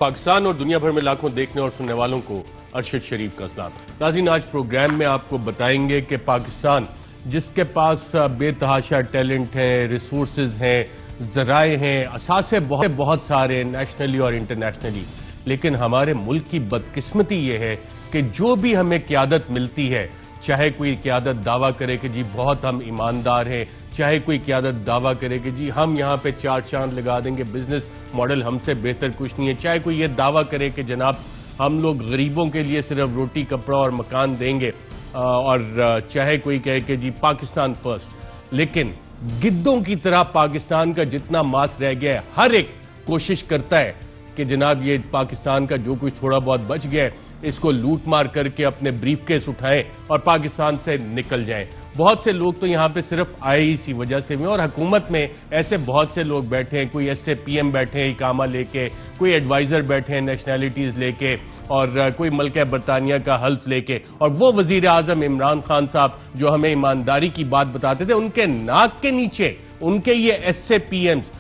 पाकिस्तान और दुनिया भर में लाखों देखने और सुनने वालों को अरशद शरीफ का सलाम। नाज़रीन, आज प्रोग्राम में आपको बताएंगे कि पाकिस्तान जिसके पास बेतहाशा टैलेंट है, रिसोर्सेज हैं, ज़राए हैं, असासे बहुत सारे नेशनली और इंटरनेशनली, लेकिन हमारे मुल्क की बदकिस्मती ये है कि जो भी हमें क़यादत मिलती है, चाहे कोई क़यादत दावा करे कि जी बहुत हम ईमानदार हैं, चाहे कोई क़यादत दावा करे कि जी हम यहाँ पे 4 चांद लगा देंगे, बिजनेस मॉडल हमसे बेहतर कुछ नहीं है, चाहे कोई ये दावा करे कि जनाब हम लोग गरीबों के लिए सिर्फ रोटी कपड़ा और मकान देंगे, और चाहे कोई कहे कि जी पाकिस्तान फर्स्ट, लेकिन गिद्धों की तरह पाकिस्तान का जितना मांस रह गया है, हर एक कोशिश करता है कि जनाब ये पाकिस्तान का जो कुछ थोड़ा बहुत बच गया है इसको लूट मार करके अपने ब्रीफकेस उठाएं और पाकिस्तान से निकल जाएं। बहुत से लोग तो यहाँ पे सिर्फ आए इसी वजह से भी, और हुकूमत में ऐसे बहुत से लोग बैठे हैं, कोई SAPM बैठे हैं इकामा लेके, कोई एडवाइजर बैठे हैं नेशनैलिटीज लेके, और कोई मल्का बरतानिया का हल्फ लेके, और वो वजीर आजम इमरान खान साहब जो हमें ईमानदारी की बात बताते थे, उनके नाक के नीचे उनके ये SAPMs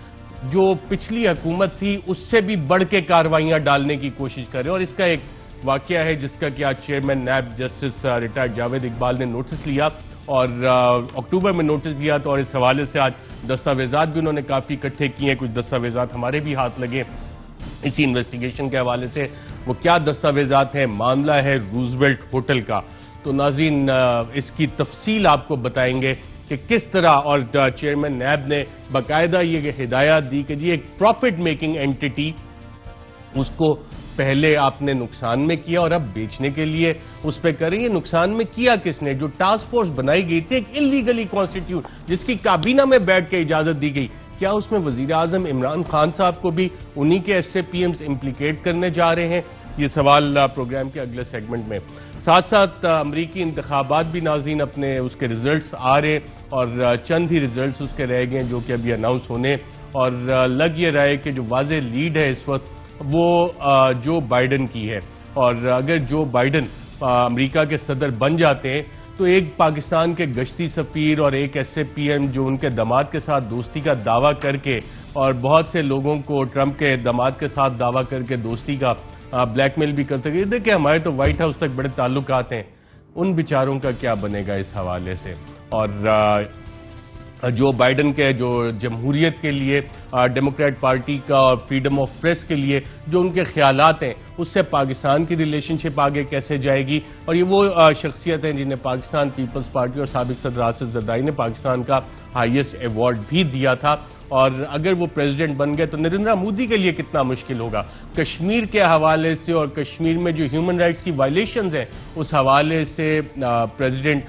जो पिछली हुकूमत थी उससे भी बढ़ के कार्रवाइयां डालने की कोशिश कर रहे हैं। और इसका एक वाकया है जिसका कि आज chairman NAB justice retired Javed Iqbal ने नोटिस लिया, और अक्टूबर में नोटिस लिया, तो और इस हवाले से आज दस्तावेजात भी उन्होंने काफ़ी इकट्ठे किए हैं, कुछ दस्तावेजात हमारे भी हाथ लगे इसी इन्वेस्टिगेशन के हवाले से। वो क्या दस्तावेजात हैं? मामला है रूजवेल्ट होटल का। तो नाज़रीन, इसकी तफसील आपको बताएंगे कि किस तरह, और चेयरमैन नैब ने बाकायदा ये हिदायत दी कि जी एक प्रॉफिट मेकिंग एंटिटी उसको पहले आपने नुकसान में किया और अब बेचने के लिए उस पर करेंगे। नुकसान में किया किसने? जो टास्क फोर्स बनाई गई थी, एक इलीगली कॉन्स्टिट्यूट जिसकी काबीना में बैठ के इजाजत दी गई, क्या उसमें वजीर आजम इमरान खान साहब को भी उन्हीं के SAPMs इम्प्लीकेट करने जा रहे हैं? ये सवाल प्रोग्राम के अगले सेगमेंट में। साथ साथ अमरीकी इंतखाबात भी नाज़रीन अपने उसके रिजल्ट्स आ रहे, और चंद ही रिजल्ट्स उसके रह गए जो कि अभी अनाउंस होने, और लग ये रहा है कि जो वाज़े लीड है इस वक्त वो जो बाइडन की है, और अगर जो बाइडन अमेरिका के सदर बन जाते हैं तो एक पाकिस्तान के गश्ती सफीर और एक SAPM जो उनके दामाद के साथ दोस्ती का दावा करके, और बहुत से लोगों को ट्रंप के दामाद के साथ दावा करके दोस्ती का ब्लैकमेल भी करते गए। देखिए, हमारे तो व्हाइट हाउस तक बड़े ताल्लुकात हैं, उन बेचारों का क्या बनेगा इस हवाले से। और जो बाइडन के जो जमहूरियत के लिए, डेमोक्रेट पार्टी का और फ्रीडम ऑफ प्रेस के लिए जो उनके ख्यालात हैं, उससे पाकिस्तान की रिलेशनशिप आगे कैसे जाएगी। और ये वो शख्सियत हैं जिन्हें पाकिस्तान पीपल्स पार्टी और साबिक सदर आसिफ जरदारी ने पाकिस्तान का हाईएस्ट अवार्ड भी दिया था, और अगर वो प्रेसिडेंट बन गए तो नरेंद्र मोदी के लिए कितना मुश्किल होगा। कश्मीर के हवाले से और कश्मीर में जो ह्यूमन राइट्स की वायलेशंस हैं उस हवाले से प्रेसिडेंट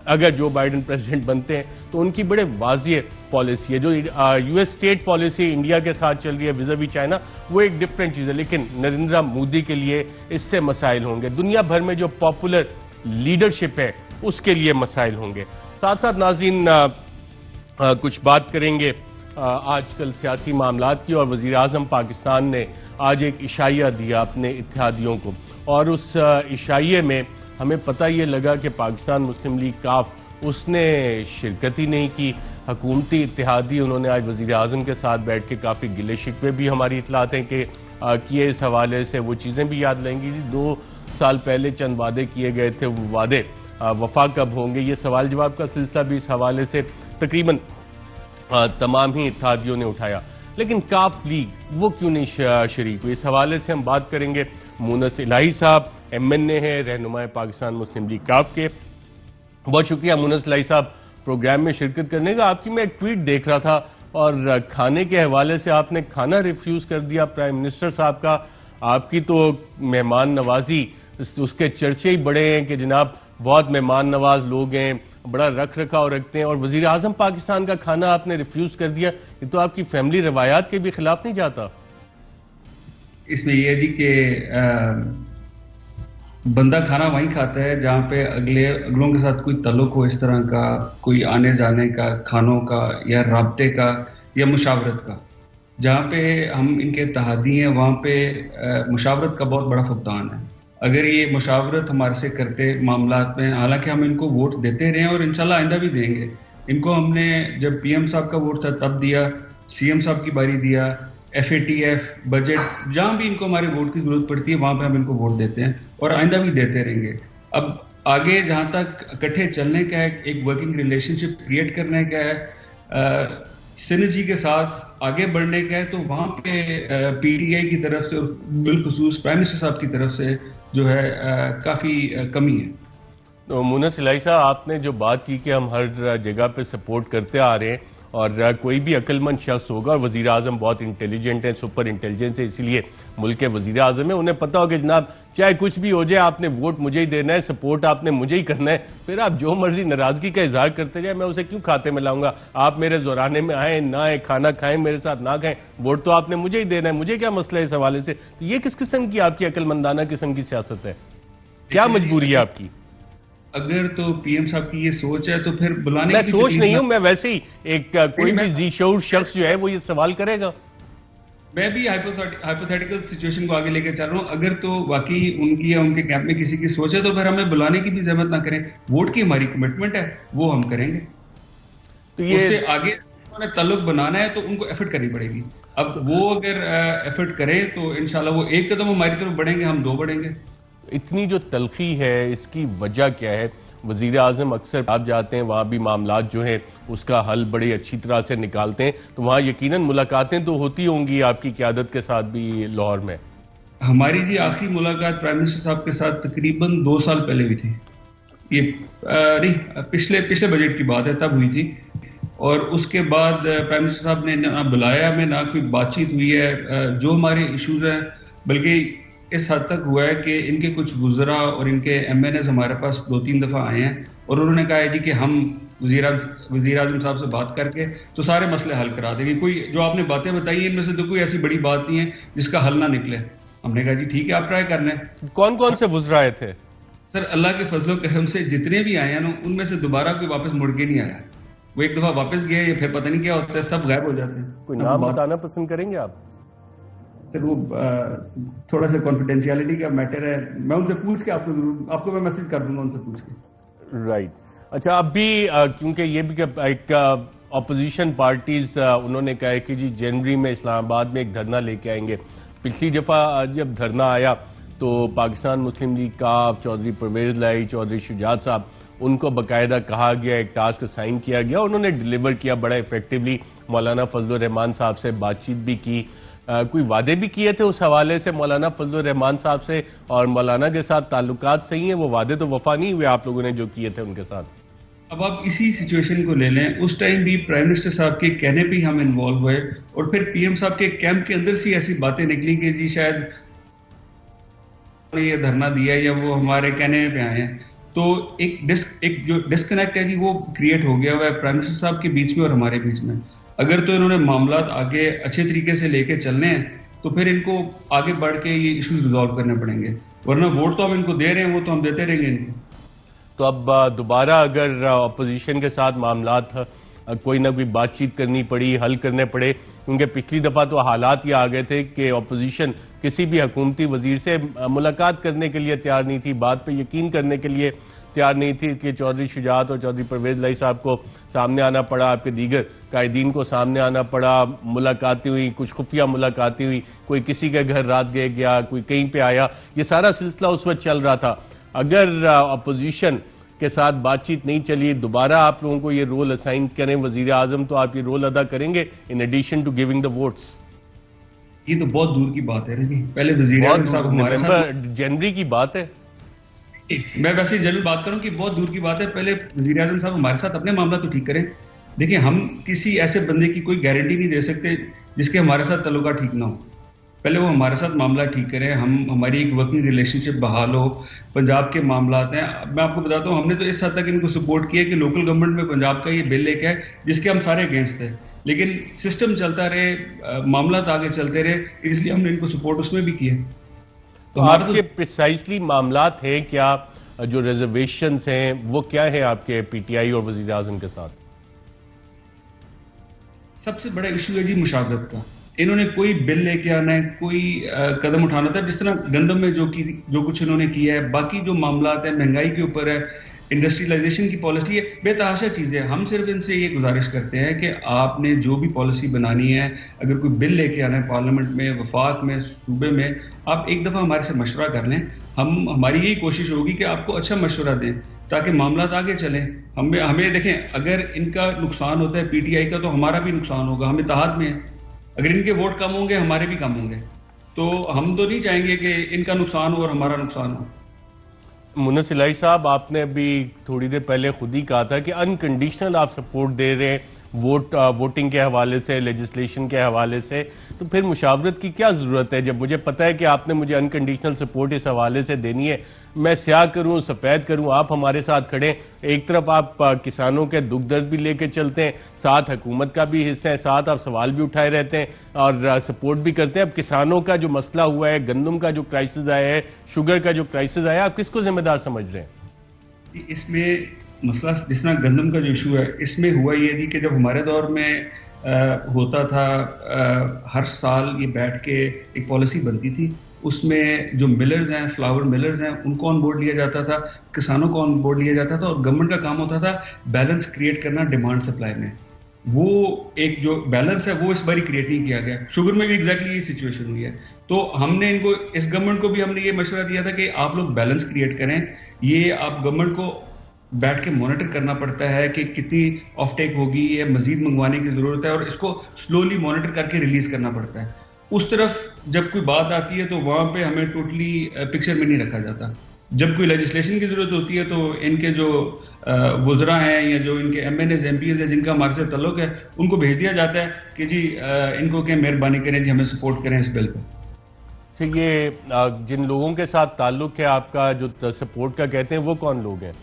अगर जो बाइडन प्रेसिडेंट बनते हैं तो उनकी बड़े वाज़ेह पॉलिसी है। जो US स्टेट पॉलिसी इंडिया के साथ चल रही है विज़ावी चाइना, वो एक डिफरेंट चीज़ है, लेकिन नरेंद्र मोदी के लिए इससे मसाइल होंगे। दुनिया भर में जो पॉपुलर लीडरशिप है उसके लिए मसाइल होंगे। साथ साथ नाज़रीन कुछ बात करेंगे आजकल सियासी मामलात की, और वज़ीर आज़म पाकिस्तान ने आज एक इशाइया दिया अपने इत्तेहादियों को, और उस इशाइये में हमें पता ये लगा कि पाकिस्तान मुस्लिम लीग काफ उसने शिरकत ही नहीं की। हुकूमती इत्तेहादी उन्होंने आज वज़ीर आज़म के साथ बैठ के काफ़ी गिले शिकवे भी हमारी इतलात हैं कि किए। इस हवाले से वो चीज़ें भी याद लेंगी। 2 साल पहले चंद वादे किए गए थे, वो वादे वफा कब होंगे? ये सवाल जवाब का सिलसिला भी इस हवाले से तकरीबन तमाम ही इत्तेहादियों ने उठाया, लेकिन काफ लीग वो क्यों नहीं शरीक हुई? इस हवाले से हम बात करेंगे। मुनस इलाही साहब MNA है, रहनुमाए पाकिस्तान मुस्लिम लीग काफ के। बहुत शुक्रिया मुनस इलाही साहब प्रोग्राम में शिरकत करने का। आपकी मैं एक ट्वीट देख रहा था, और खाने के हवाले से आपने खाना रिफ्यूज कर दिया प्राइम मिनिस्टर साहब का। आपकी तो मेहमान नवाजी, उसके चर्चे ही बड़े हैं कि जनाब बहुत मेहमान नवाज लोग हैं, बड़ा रख रखाव रखते हैं, और वजीर आजम पाकिस्तान का खाना आपने रिफ्यूज कर दिया। ये तो आपकी फैमिली रवायात के भी खिलाफ नहीं जाता? इसमें यह है कि बंदा खाना वहीं खाता है जहाँ पे अगलों के साथ कोई तल्लुक हो, इस तरह का कोई आने जाने का, खानों का या राब्ते का या मुशावरत का। जहाँ पे हम इनके इत्तेहादी हैं वहाँ पे मुशावरत का बहुत बड़ा फुकदान है। अगर ये मुशावरत हमारे से करते मामलात में, हालांकि हम इनको वोट देते रहे और इंशाल्लाह आइंदा भी देंगे। इनको हमने जब PM साहब का वोट था तब दिया, CM साहब की बारी दिया, FATF, बजट, जहां भी इनको हमारे वोट की जरूरत पड़ती है वहां पे हम इनको वोट देते हैं और आइंदा भी देते रहेंगे। अब आगे जहां तक इकट्ठे चलने का है, एक वर्किंग रिलेशनशिप क्रिएट करने का है, सिनर्जी के साथ आगे बढ़ने का है, तो वहां पे PTI की तरफ से और बिलखुसूस प्राइम मिनिस्टर साहब की तरफ से जो है काफी कमी है। तो मुनस इलाही साहब, आपने जो बात की कि हम हर जगह पे सपोर्ट करते आ रहे हैं और कोई भी अक्लमंद शख्स होगा, और वज़ीर आज़म बहुत इंटेलिजेंट है, सुपर इंटेलिजेंस है, इसीलिए मुल्क के वज़ीर आज़म है, उन्हें पता हो कि जनाब चाहे कुछ भी हो जाए आपने वोट मुझे ही देना है, सपोर्ट आपने मुझे ही करना है, फिर आप जो मर्जी नाराजगी का इजहार करते जाए, मैं उसे क्यों खाते में लाऊंगा। आप मेरे जोराने में आए ना आए, खाना खाएं मेरे साथ ना खाएं, वोट तो आपने मुझे ही देना है, मुझे क्या मसला है इस हवाले से। तो ये किस किस्म की आपकी अक्लमंदाना किस्म की सियासत है, क्या मजबूरी है आपकी? अगर तो PM साहब की ये सोच है तो फिर बुलाने मैं की सोच नहीं हूं, मैं वैसे ही एक कोई भी जीशऊर शख्स जो है वो ये सवाल करेगा। मैं भी हाइपोथेटिकल सिचुएशन को आगे लेकर चल रहा हूं। अगर तो वाकई उनकी या उनके कैंप में किसी की सोच है तो फिर हमें बुलाने की भी जरूरत ना करें। वोट की हमारी कमिटमेंट है, वो हम करेंगे। तो ये उससे आगे उन्हें ताल्लुक बनाना है तो उनको एफर्ट करनी पड़ेगी। अब वो अगर एफर्ट करें तो इंशाल्लाह वो एक कदम हमारी तरफ बढ़ेंगे, हम दो बढ़ेंगे। इतनी जो तलखी है इसकी वजह क्या है? वजीर आज़म अक्सर आप जाते हैं, वहाँ भी मामलात जो हैं उसका हल बड़ी अच्छी तरह से निकालते हैं, तो वहाँ यकीनन मुलाकातें तो होती होंगी आपकी क़यादत के साथ भी लाहौर में। हमारी जी आखिरी मुलाकात प्राइम मिनिस्टर साहब के साथ तकरीबन 2 साल पहले हुई थी। ये नहीं, पिछले बजट की बात है, तब हुई थी। और उसके बाद प्राइम मिनिस्टर साहब ने ना बुलाया हमें, ना कोई बातचीत हुई है। जो हमारे इश्यूज हैं, बल्कि इस हद तक हुआ है कि इनके कुछ वुज़रा और इनके MNAs हमारे पास 2-3 दफ़ा आए हैं और उन्होंने कहा है जी कि हम वज़ीर आज़म साहब से बात करके तो सारे मसले हल करा देंगे। कोई जो आपने बातें बताई इनमें से तो कोई ऐसी बड़ी बात नहीं है जिसका हल ना निकले। हमने कहा जी ठीक है, आप ट्राई कर लें। कौन कौन से वुज़रा आए थे? सर, अल्लाह के फजलो करम से जितने भी आए हैं ना, उनमें से दोबारा कोई वापस मुड़ के नहीं आया। वो एक दफा वापस गए या फिर पता नहीं क्या होता है, सब गायब हो जाते हैं। कोई नाम बताना पसंद करेंगे आप? सर वो थोड़ा सा कॉन्फिडेंशियलिटी का मैटर है, मैं उनसे पूछ के आपको मैं मैसेज कर दूंगा उनसे पूछ के। राइट। अच्छा, अब भी क्योंकि ये भी एक अपोजिशन पार्टीज उन्होंने कहा है कि जी जनवरी में इस्लामाबाद में एक धरना लेके आएंगे। पिछली दफा जब धरना आया तो पाकिस्तान मुस्लिम लीग काफ, चौधरी परवेज लाई, चौधरी शुजात साहब, उनको बाकायदा कहा गया, एक टास्क साइन किया गया, उन्होंने डिलीवर किया बड़ा इफेक्टिवली। मौलाना फजलुर रहमान साहब से बातचीत भी की, कोई वादे भी किए थे उस हवाले से मौलाना फजलुर रहमान साहब से, और मौलाना के साथ ताल्लुकात सही हैं, वो वादे तो वफा नहीं हुए आप लोगों ने जो किए थे उनके साथ। अब आप इसी सिचुएशन को ले लें, उस टाइम भी प्राइम मिनिस्टर साहब के कहने पे हम इन्वॉल्व हुए और फिर PM साहब के कैंप के अंदर से ऐसी बातें निकली कि जी शायद ये धरना दिया या वो हमारे कहने पे आए हैं। तो एक जो डिस्कनेक्ट है जी वो क्रिएट हो गया हुआ है प्राइम मिनिस्टर साहब के बीच में और हमारे बीच में। अगर तो इन्होंने मामलात आगे अच्छे तरीके से लेके चलने हैं तो फिर इनको आगे बढ़ के ये इश्यूज रिजॉल्व करने पड़ेंगे, वरना वोट तो हम इनको दे रहे हैं, वो तो हम देते रहेंगे इनको। तो अब दोबारा अगर अपोजिशन के साथ मामलात कोई ना कोई बातचीत करनी पड़ी, हल करने पड़े, क्योंकि पिछली दफ़ा तो हालात ये आ गए थे कि अपोजिशन किसी भी हुकूमती वजीर से मुलाकात करने के लिए तैयार नहीं थी, बात पे यकीन करने के लिए तैयार नहीं थी, इसलिए चौधरी शुजात और चौधरी परवेज लाई साहब को सामने आना पड़ा, आपके दीगर कायदीन को सामने आना पड़ा, मुलाकातें हुई, कुछ खुफिया मुलाकातें हुई, कोई किसी के घर रात गया, कोई कहीं पे आया, ये सारा सिलसिला उस वक्त चल रहा था। अगर अपोजिशन के साथ बातचीत नहीं चली, दोबारा आप लोगों को ये रोल असाइन करें वजीर आजम, तो आप ये रोल अदा करेंगे in addition to giving the votes? ये तो बहुत दूर की बात है जी, पहले वजीर आजम साहब हमारे साथ, जनवरी की बात है। मैं वैसे जरूर बात करूं कि बहुत दूर की बात है, पहले वजीर आजम साहब हमारे साथ अपने मामला तो ठीक करें। देखिए, हम किसी ऐसे बंदे की कोई गारंटी नहीं दे सकते जिसके हमारे साथ ताल्लुका ठीक ना हो। पहले वो हमारे साथ मामला ठीक करें, हमारी एक वर्किंग रिलेशनशिप बहाल हो। पंजाब के मामला हैं, मैं आपको बताता हूँ, हमने तो इस हद तक इनको सपोर्ट किया कि लोकल गवर्नमेंट में पंजाब का ये बिल लेके आए जिसके हम सारे अगेंस्ट थे, लेकिन सिस्टम चलता रहे, मामला आगे चलते रहे, इसलिए हमने इनको सपोर्ट उसमें भी किया। तो आपके प्रिसाइसली मामलात हैं क्या, जो रिजर्वेशंस हैं वो क्या है आपके PTI और वजीर आजम के साथ? सबसे बड़ा इशू है जी मुशावरत का। इन्होंने कोई बिल लेके आना है, कोई कदम उठाना था, जिस तरह गंदम में जो कुछ इन्होंने किया है, बाकी जो मामला है महंगाई के ऊपर है, इंडस्ट्रियलाइजेशन की पॉलिसी है, बेतहाशा चीज़ें। हम सिर्फ इनसे ये गुजारिश करते हैं कि आपने जो भी पॉलिसी बनानी है, अगर कोई बिल लेके आना है पार्लियामेंट में, वफाक में, सूबे में, आप एक दफ़ा हमारे से मशवरा कर लें। हमारी यही कोशिश होगी कि आपको अच्छा मशवरा दें ताकि मामला आगे चलें। हमें देखें, अगर इनका नुकसान होता है पीटीआई का, तो हमारा भी नुकसान होगा, हम इत्तेहाद में हैं। अगर इनके वोट कम होंगे, हमारे भी कम होंगे। तो हम तो नहीं चाहेंगे कि इनका नुकसान हो और हमारा नुकसान हो। मुन्नस इलाही साहब, आपने अभी थोड़ी देर पहले खुद ही कहा था कि अनकंडीशनल आप सपोर्ट दे रहे हैं वोटिंग के हवाले से, लेजिस्लेशन के हवाले से, तो फिर मुशावरत की क्या ज़रूरत है जब मुझे पता है कि आपने मुझे अनकंडीशनल सपोर्ट इस हवाले से देनी है। मैं स्याह करूं, सफ़ेद करूं, आप हमारे साथ खड़े। एक तरफ आप किसानों के दुख दर्द भी लेके चलते हैं, साथ हुकूमत का भी हिस्सा है, साथ आप सवाल भी उठाए रहते हैं और सपोर्ट भी करते हैं। अब किसानों का जो मसला हुआ है, गंदम का जो क्राइसिस आया है, शुगर का जो क्राइसिस आया, आप किसको जिम्मेदार समझ रहे हैं? इसमें मसला जिस तरह गंदम का जो इशू है, इसमें हुआ ये थी कि जब हमारे दौर में होता था, हर साल ये बैठ के एक पॉलिसी बनती थी, उसमें जो मिलर्स हैं, फ्लावर मिलर्स हैं, उनको ऑन बोर्ड लिया जाता था, किसानों को ऑन बोर्ड लिया जाता था, और गवर्नमेंट का काम होता था बैलेंस क्रिएट करना डिमांड सप्लाई में। वो एक जो बैलेंस है वो इस बारी क्रिएट नहीं किया गया। शुगर में भी एग्जैक्टली ये सिचुएशन हुई है। तो हमने इनको, इस गवर्नमेंट को भी हमने ये मशवरा दिया था कि आप लोग बैलेंस क्रिएट करें। ये आप गवर्नमेंट को बैठ के मॉनिटर करना पड़ता है कि कितनी ऑफ टेक होगी, या मजीद मंगवाने की जरूरत है, और इसको स्लोली मॉनिटर करके रिलीज करना पड़ता है। उस तरफ जब कोई बात आती है तो वहां पे हमें टोटली पिक्चर में नहीं रखा जाता। जब कोई लेजिस्लेशन की जरूरत होती है तो इनके जो वुज़रा हैं या जो इनके एमएनएज एमपीज हैं जिनका हमारे से तल्लुक है, उनको भेज दिया जाता है कि जी इनको क्या मेहरबानी करें जी, हमें सपोर्ट करें इस बिल पर। तो ये जिन लोगों के साथ ताल्लुक है आपका, जो सपोर्ट का कहते हैं, वो कौन लोग हैं?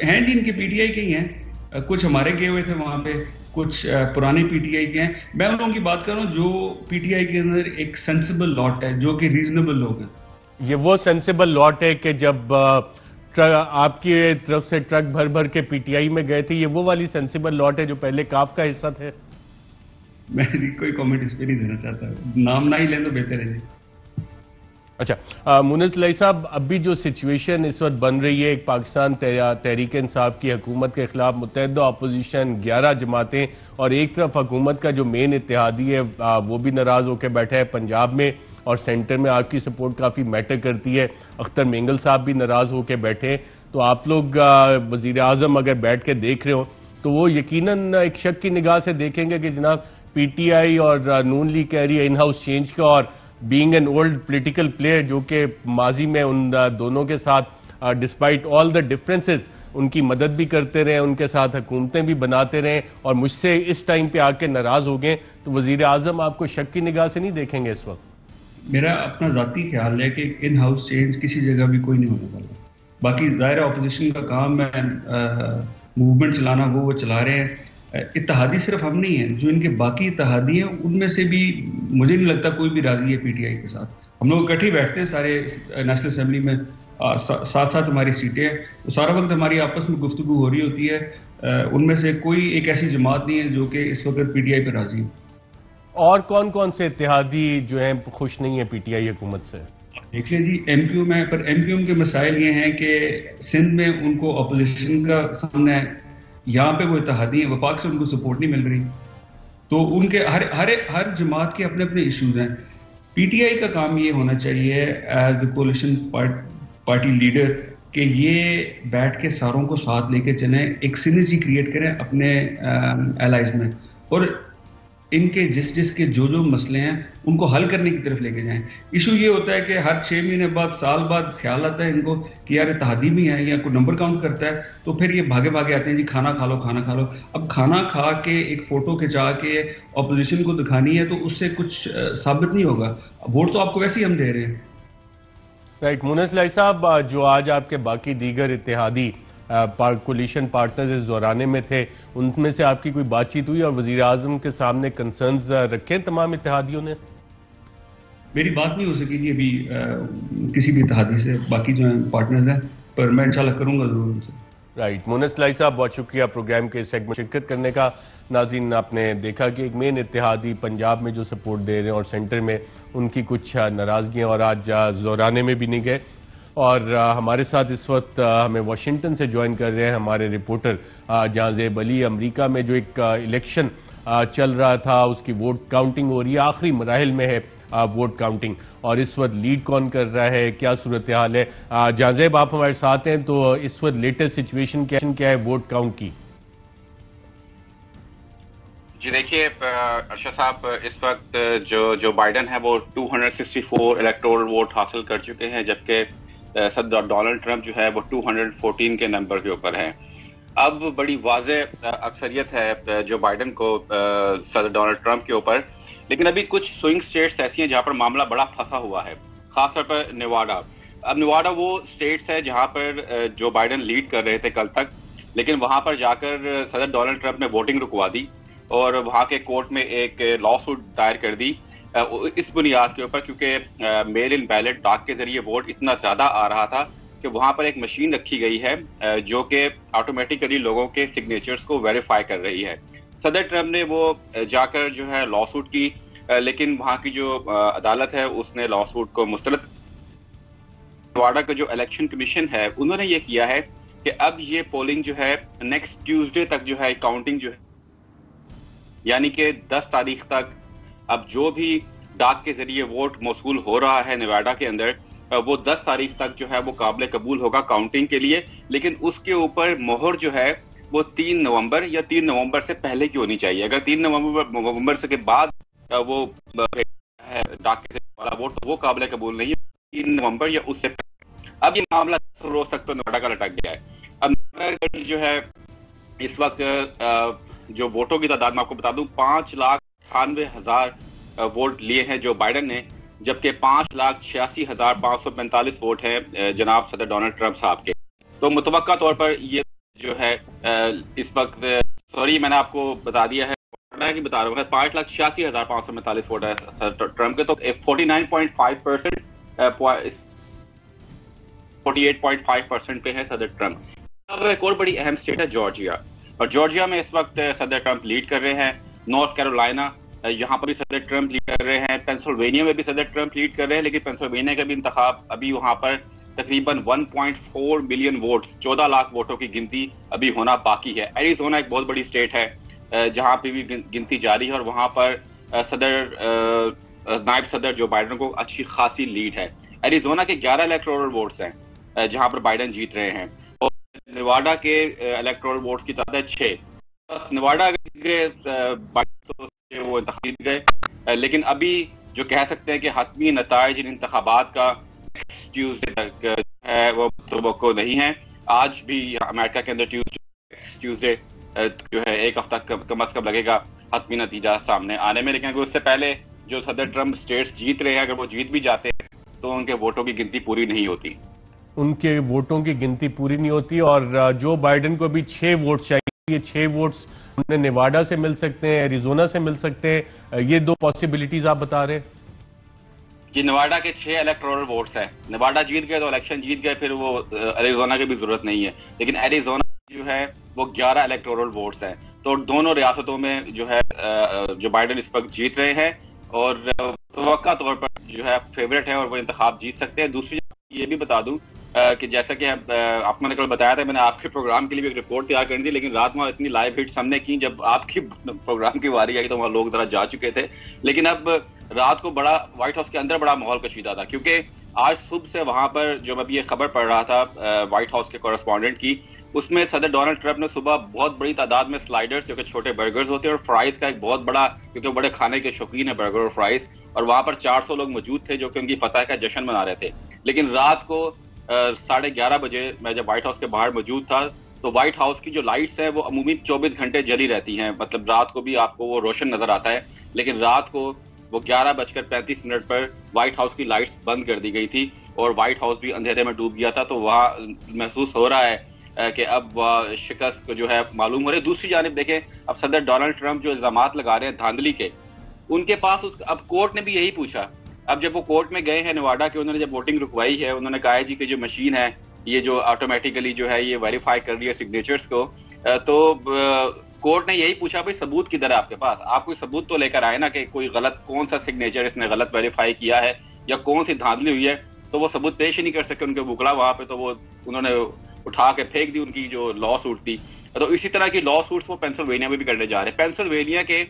हैंड इनके पीटीआई के ही हैं, कुछ हमारे गए हुए थे वहां पे, कुछ पुराने पीटीआई के हैं। मैं उन लोगों की बात कर रहा हूँ जो पीटीआई के अंदर एक सेंसिबल लॉट है, जो कि रीजनेबल लोग हैं। ये वो सेंसिबल लॉट है कि जब आपकी तरफ से ट्रक भर भर के पीटीआई में गए थे, ये वो वाली सेंसिबल लॉट है जो पहले काफ का हिस्सा थे? मैं कोई कमेंट इस पे नहीं देना चाहता, नाम ना ही लें तो बेहतर है जी। अच्छा, मुन्नस इलाही साहब, अभी जो सिचुएशन इस वक्त बन रही है, एक पाकिस्तान तहरीक इंसाफ की हुकूमत के खिलाफ मुत्तहदा अपोजिशन, 11 जमातें, और एक तरफ हुकूमत का जो मेन इत्तेहादी है वो भी नाराज होकर बैठा है पंजाब में, और सेंटर में आपकी सपोर्ट काफ़ी मैटर करती है। अख्तर मेंगल साहब भी नाराज होकर बैठे। तो आप लोग वजीर आज़म अगर बैठ के देख रहे हो तो वो यकीनन एक शक की निगाह से देखेंगे कि जनाब पीटीआई और नून लीग कह रही है इन हाउस चेंज का, और being an old political player जो कि माजी में उन दोनों के साथ डिस्पाइट ऑल द डिफरेंसेस उनकी मदद भी करते रहे, उनके साथ हुकूमतें भी बनाते रहे, और मुझसे इस टाइम पे आके नाराज हो गए, तो वजीर आज़म आपको शक की निगाह से नहीं देखेंगे इस वक्त? मेरा अपना जाती ख्याल है कि इन हाउस चेंज किसी जगह भी कोई नहीं होने वाला। बाकी जाहिर अपोजिशन का काम है मूवमेंट चलाना, वो चला रहे हैं। इत्तेहादी सिर्फ हम नहीं हैं, जो इनके बाकी इत्तेहादी हैं उनमें से भी मुझे नहीं लगता कोई भी राजी है पीटीआई के साथ। हम लोग इकट्ठे बैठते हैं सारे नेशनल असेंबली में, साथ साथ हमारी सीटें हैं, तो सारा वक्त हमारी आपस में गुफ्तगू हो रही होती है। उनमें से कोई एक ऐसी जमात नहीं है जो कि इस वक्त पीटीआई पर राजी है। और कौन कौन से इत्तेहादी जो हैं खुश नहीं है पीटीआई हुकूमत से? देखिए जी, एमक्यू में, पर एमक्यू के मसाइल ये हैं कि सिंध में उनको अपोजिशन का सामना है, यहाँ पे वो इत्तेहादी हैं, वफाक से उनको सपोर्ट नहीं मिल रही। तो उनके हर जमात के अपने अपने इश्यूज हैं। पीटीआई का काम ये होना चाहिए as the coalition party leader कि ये बैठ के सारों को साथ लेके चलें, एक सिनर्जी क्रिएट करें अपने एलाइज में, और इनके जिसके जो मसले हैं उनको हल करने की तरफ लेके जाएं। इशू ये होता है कि हर 6 महीने बाद, साल बाद ख्याल आता है इनको कि यार इत्तेहादी भी है, या कोई नंबर काउंट करता है, तो फिर ये भागे भागे आते हैं जी खाना खा लो, खाना खा लो। अब खाना खा के एक फोटो खिंचा के ऑपोजिशन को दिखानी है तो उससे कुछ साबित नहीं होगा। वोट तो आपको वैसे ही हम दे रहे हैं। राइट, मुन्नस इलाही साहब, जो आज आपके बाकी दीगर इत्तेहादी कोलिशन पार्टनर्स इस दौराने में थे, उनमें से आपकी कोई बातचीत हुई और वजीर आजम के सामने कंसर्न्स रखे तमाम इत्तेहादियों ने? मेरी बात नहीं हो सकी जी अभी किसी भी इत्तेहादी से, बाकी जो है पार्टनर्स हैं, पर मैं इंशाल्लाह करूंगा जरूर उनसे। राइट, मुन्नस इलाही साहब, बहुत शुक्रिया प्रोग्राम के सेगमेंट में शिरकत करने का। नाज़रीन, आपने देखा कि एक मेन इत्तेहादी पंजाब में जो सपोर्ट दे रहे हैं और सेंटर में उनकी कुछ नाराजगियाँ, और आज ज़ोराने में भी नहीं गए। और हमारे साथ इस वक्त हमें वाशिंगटन से ज्वाइन कर रहे हैं हमारे रिपोर्टर जहांजेब अली। अमेरिका में जो एक इलेक्शन चल रहा था उसकी वोट काउंटिंग हो रही है, आखिरी मराहिल में है वोट काउंटिंग, और इस वक्त लीड कौन कर रहा है, क्या सूरत हाल है? जहांजेब, आप हमारे साथ हैं, तो इस वक्त लेटेस्ट सिचुएशन क्या है वोट काउंट की? जी देखिए अरशद साहब, इस वक्त जो बाइडन है वो 264 इलेक्टोरल वोट हासिल कर चुके हैं, जबकि सदर डोनाल्ड ट्रंप जो है वो 214 के नंबर के ऊपर है। अब बड़ी वाज़ेह अक्सरियत है जो बाइडन को सदर डोनाल्ड ट्रंप के ऊपर, लेकिन अभी कुछ स्विंग स्टेट्स ऐसी हैं जहां पर मामला बड़ा फंसा हुआ है, खासतौर पर नेवाडा। अब नेवाडा वो स्टेट्स है जहां पर जो बाइडन लीड कर रहे थे कल तक, लेकिन वहां पर जाकर सदर डोनाल्ड ट्रंप ने वोटिंग रुकवा दी और वहां के कोर्ट में एक लॉ सूट दायर कर दी इस बुनियाद के ऊपर, क्योंकि मेल इन बैलेट डाक के जरिए वोट इतना ज्यादा आ रहा था कि वहां पर एक मशीन रखी गई है जो कि ऑटोमेटिकली लोगों के सिग्नेचर्स को वेरीफाई कर रही है। सदर ट्रंप ने वो जाकर जो है लॉ सूट की, लेकिन वहां की जो अदालत है उसने लॉ सूट को मुस्तरद। नेवाडा का जो इलेक्शन कमीशन है उन्होंने ये किया है कि अब ये पोलिंग जो है नेक्स्ट ट्यूसडे तक जो है काउंटिंग जो है, यानी कि 10 तारीख तक अब जो भी डाक के जरिए वोट मौसूल हो रहा है नेवाडा के अंदर, वो 10 तारीख तक जो है वो काबिल कबूल होगा काउंटिंग के लिए। लेकिन उसके ऊपर मोहर जो है वो 3 नवंबर या 3 नवंबर से पहले की होनी चाहिए। अगर 3 नवंबर से के बाद वो डाक के वाला वोट, तो वो काबिल कबूल नहीं है 3 नवंबर या उससे पहले। अब ये मामला रोज तक तो नेवाडा का लटक गया है। अब नेवाडा जो है इस वक्त जो वोटों की तादाद मैं आपको बता दूं, 5,98,000 वोट लिए हैं जो बाइडन ने, जबकि 5,86,545 वोट हैं जनाब सदर डोनाल्ड ट्रंप साहब के। तो मुतवक्का तौर पर ये जो है इस वक्त, सॉरी मैंने आपको बता दिया है कि बता रहा हूँ 5,86,545 वोट है सदर ट्रंप के, तो 49.5%, 48.5% पे है सदर ट्रंप। अब एक और बड़ी अहम स्टेट है जॉर्जिया, और जॉर्जिया में इस वक्त सदर ट्रंप लीड कर रहे हैं। नॉर्थ कैरोलिना यहाँ पर भी सदर ट्रंप लीड कर रहे हैं। पेंसिल्वेनिया में भी सदर ट्रंप लीड कर रहे हैं, लेकिन पेंसिल्वेनिया का भी इंतखाब अभी वहां पर तकरीबन 1.4 मिलियन वोट्स, 14 लाख वोटों की गिनती अभी होना बाकी है। एरिजोना एक बहुत बड़ी स्टेट है जहां पे भी गिनती जारी है, और वहां पर नायब सदर जो बाइडन को अच्छी खासी लीड है। एरिजोना के 11 इलेक्टोरल वोट्स हैं जहां पर बाइडन जीत रहे हैं, और नेवाडा के इलेक्टोरल वोट्स की तादाद 6। बस नेवाडा के वो इंतखाब जीत गए, लेकिन अभी जो कह सकते हैं कि हतमी नताइज इन इंतखाबात का ट्यूसडे तक है वो तो नहीं है। आज भी अमेरिका के अंदर ट्यूसडे जो है एक हफ्ता कम अज कम लगेगा हतमी नतीजा सामने आने में, लेकिन उससे पहले जो सदर ट्रंप स्टेट्स जीत रहे हैं, अगर वो जीत भी जाते हैं तो उनके वोटों की गिनती पूरी नहीं होती। उनके वोटों की गिनती पूरी नहीं होती, और जो बाइडन को भी 6 वोट चाहिए, ये 6 वोट्स उन्हें नेवाडा से मिल सकते हैं, एरिजोना से मिल सकते हैं। ये 2 पॉसिबिलिटीज आप बता रहे हैं जी। नेवाडा के 6 इलेक्टोरल वोट्स हैं, नेवाडा जीत गए तो इलेक्शन जीत गए, फिर वो एरिजोना की भी जरूरत नहीं है। लेकिन एरिजोना जो है वो 11 इलेक्टोरल वोट्स हैं, तो दोनों रियासतों में जो है जो बाइडन इस वक्त जीत रहे हैं, और तवक्का तौर पर जो है फेवरेट है और वो इंतखाब जीत सकते हैं। दूसरी ये भी बता दूं कि जैसा कि आपको मैंने कल बताया था, मैंने आपके प्रोग्राम के लिए भी एक रिपोर्ट तैयार करनी थी, लेकिन रात में इतनी लाइव हिट्स हमने की, जब आपकी प्रोग्राम की बारी आई तो वहां लोग जरा जा चुके थे। लेकिन अब रात को बड़ा व्हाइट हाउस के अंदर बड़ा माहौल कशीदा था, क्योंकि आज सुबह से वहां पर जो अभी ये खबर पढ़ रहा था व्हाइट हाउस के कॉरेस्पॉन्डेंट की, उसमें सदर डोनाल्ड ट्रंप ने सुबह बहुत बड़ी तादाद में स्लाइडर्स, जो कि छोटे बर्गर्स होते हैं, और फ्राइज का एक बहुत बड़ा, क्योंकि वो बड़े खाने के शौकीन है बर्गर और फ्राइज, और वहां पर 400 लोग मौजूद थे जो कि उनकी फतह का जश्न मना रहे थे। लेकिन रात को 11:30 बजे मैं जब व्हाइट हाउस के बाहर मौजूद था, तो व्हाइट हाउस की जो लाइट्स है वो अमूमी 24 घंटे जली रहती हैं, मतलब रात को भी आपको वो रोशन नजर आता है, लेकिन रात को वो 11:35 पर व्हाइट हाउस की लाइट्स बंद कर दी गई थी, और व्हाइट हाउस भी अंधेरे में डूब गया था। तो वहाँ महसूस हो रहा है कि अब शिकस्त जो है मालूम हो रही है। दूसरी जानिब देखें, अब सदर डोनाल्ड ट्रंप जो इल्जामात लगा रहे हैं धांधली के, उनके पास अब कोर्ट ने भी यही पूछा। अब जब वो कोर्ट में गए हैं नेवाडा के, उन्होंने जब वोटिंग रुकवाई है, उन्होंने कहा है जी कि जो मशीन है ये जो ऑटोमेटिकली जो है ये वेरीफाई कर रही है सिग्नेचर्स को, तो कोर्ट ने यही पूछा भाई सबूत किधर है आपके पास, आप कोई सबूत तो लेकर आए ना कि कोई गलत, कौन सा सिग्नेचर इसने गलत वेरीफाई किया है या कौन सी धांधली हुई है। तो वो सबूत पेश ही नहीं कर सके उनके वकला वहां पे, तो वो उन्होंने उठा के फेंक दी उनकी जो लॉ सूट थी। तो इसी तरह की लॉ सूट्स वो पेंसिल्वेनिया में भी करने जा रहे हैं। पेंसिल्वेनिया के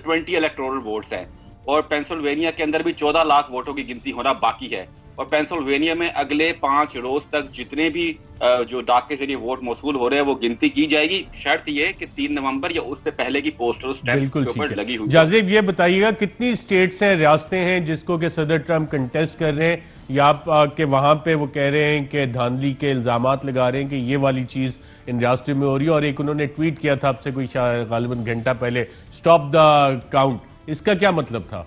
20 इलेक्टोरल वोट्स हैं और पेंसिल्वेनिया के अंदर भी 14 लाख वोटों की गिनती होना बाकी है। और पेंसिल्वेनिया में अगले 5 रोज तक जितने भी जो डाक के जरिए वोट मौसूल हो रहे हैं वो गिनती की जाएगी। शर्त ये कि 3 नवंबर या उससे पहले की पोस्टल स्टैंप के ऊपर लगी हुई। जाज़िब, ये बताइएगा कितनी स्टेट्स हैं, रियासतें हैं जिसको कि सदर ट्रंप कंटेस्ट कर रहे हैं, या कि वहां पे वो कह रहे हैं कि धांधली के इल्जामात लगा रहे हैं कि ये वाली चीज इन रियासतों में हो रही है। और एक उन्होंने ट्वीट किया था आपसे कोई गालिबन घंटा पहले, स्टॉप द काउंट, इसका क्या मतलब था?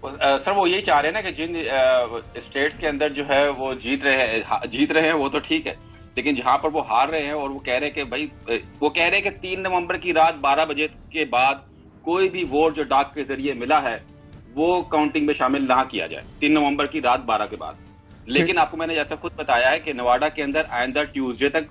सर वो यही चाह रहे हैं ना कि जिन स्टेट्स के अंदर जो है वो जीत रहे हैं वो तो ठीक है, लेकिन जहां पर वो हार रहे हैं और वो कह रहे हैं कि भाई, वो कह रहे हैं कि 3 नवंबर की रात 12 बजे के बाद कोई भी वोट जो डाक के जरिए मिला है वो काउंटिंग में शामिल ना किया जाए 3 नवंबर की रात 12 के बाद। लेकिन आपको मैंने जैसा खुद बताया है कि नवाडा के अंदर आइंदा ट्यूसडे तक